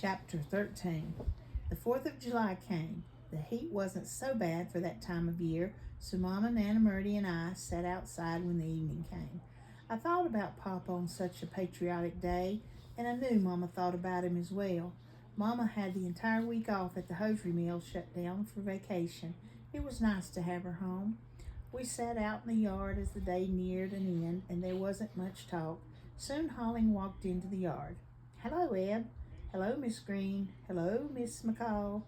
Chapter 13. The 4th of July came. The heat wasn't so bad for that time of year, so Mama, Nana Murdy, and I sat outside when the evening came. I thought about Papa on such a patriotic day, and I knew Mama thought about him as well. Mama had the entire week off at the hosiery mill shut down for vacation. It was nice to have her home. We sat out in the yard as the day neared an end, and there wasn't much talk. Soon Holling walked into the yard. "Hello, Eb." "Hello, Miss Green." "Hello, Miss McCall.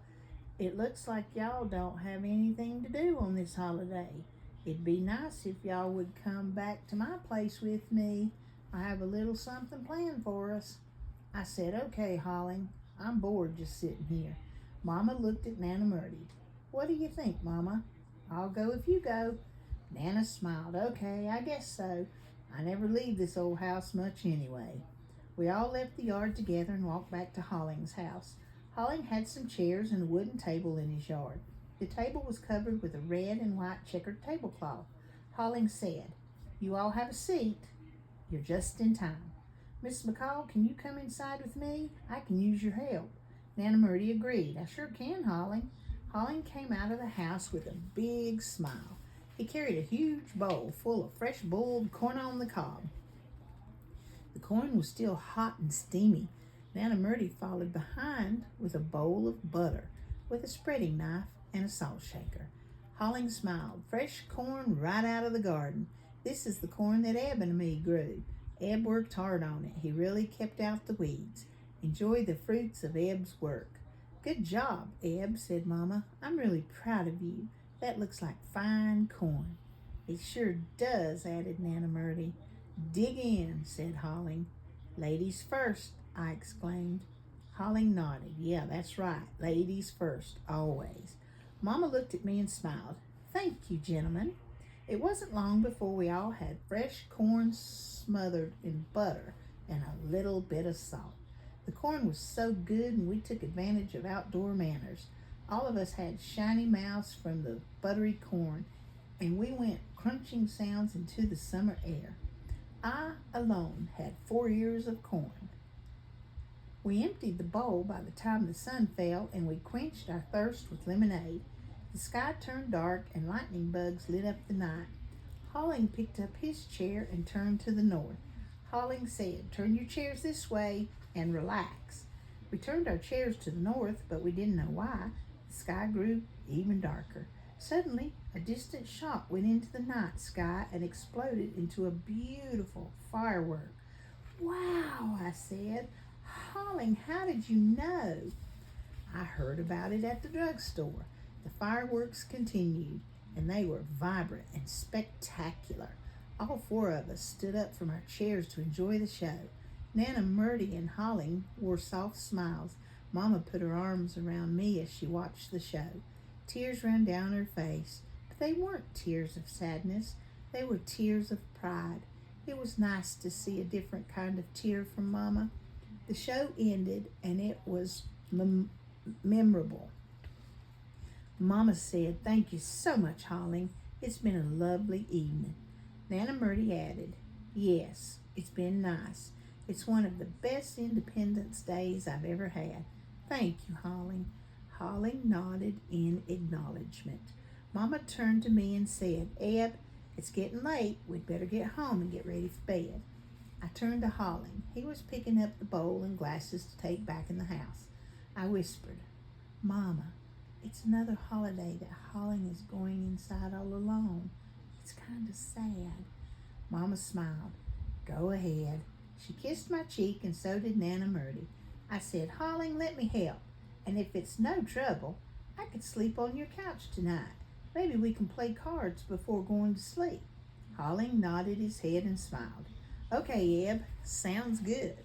It looks like y'all don't have anything to do on this holiday. It'd be nice if y'all would come back to my place with me. I have a little something planned for us." I said, "Okay, Holling. I'm bored just sitting here." Mama looked at Nana Murdy. "What do you think, Mama?" "I'll go if you go." Nana smiled. "Okay, I guess so. I never leave this old house much anyway." We all left the yard together and walked back to Holling's house. Holling had some chairs and a wooden table in his yard. The table was covered with a red and white checkered tablecloth. Holling said, "You all have a seat. You're just in time. Miss McCall, can you come inside with me? I can use your help." Nana Murdy agreed. "I sure can, Holling." Holling came out of the house with a big smile. He carried a huge bowl full of fresh boiled corn on the cob. The corn was still hot and steamy. Nana Murdy followed behind with a bowl of butter, with a spreading knife and a salt shaker. Holling smiled. "Fresh corn right out of the garden. This is the corn that Eb and me grew. Eb worked hard on it. He really kept out the weeds. Enjoy the fruits of Eb's work." "Good job, Eb," said Mama. "I'm really proud of you. That looks like fine corn." "It sure does," added Nana Murdy. "Dig in," said Holling. "Ladies first," I exclaimed. Holling nodded. "Yeah, that's right. Ladies first, always." Mama looked at me and smiled. "Thank you, gentlemen." It wasn't long before we all had fresh corn smothered in butter and a little bit of salt. The corn was so good, and we took advantage of outdoor manners. All of us had shiny mouths from the buttery corn, and we went crunching sounds into the summer air. I alone had 4 ears of corn. We emptied the bowl by the time the sun fell, and we quenched our thirst with lemonade. The sky turned dark, and lightning bugs lit up the night. Holling picked up his chair and turned to the north. Holling said, "Turn your chairs this way and relax." We turned our chairs to the north, but we didn't know why. The sky grew even darker. Suddenly, a distant shot went into the night sky and exploded into a beautiful firework. "Wow," I said. "Holling, how did you know?" "I heard about it at the drugstore." The fireworks continued, and they were vibrant and spectacular. All 4 of us stood up from our chairs to enjoy the show. Nana Murdy and Holling wore soft smiles. Mama put her arms around me as she watched the show. Tears ran down her face, but they weren't tears of sadness. They were tears of pride. It was nice to see a different kind of tear from Mama. The show ended, and it was memorable. Mama said, "Thank you so much, Holling. It's been a lovely evening." Nana Murdy added, "Yes, it's been nice. It's one of the best Independence Days I've ever had. Thank you, Holling." Holling nodded in acknowledgement. Mama turned to me and said, "Eb, it's getting late. We'd better get home and get ready for bed." I turned to Holling. He was picking up the bowl and glasses to take back in the house. I whispered, "Mama, it's another holiday that Holling is going inside all alone. It's kind of sad." Mama smiled. "Go ahead." She kissed my cheek, and so did Nana Murdy. I said, "Holling, let me help. And if it's no trouble, I could sleep on your couch tonight. Maybe we can play cards before going to sleep." Holling nodded his head and smiled. "Okay, Eb, sounds good."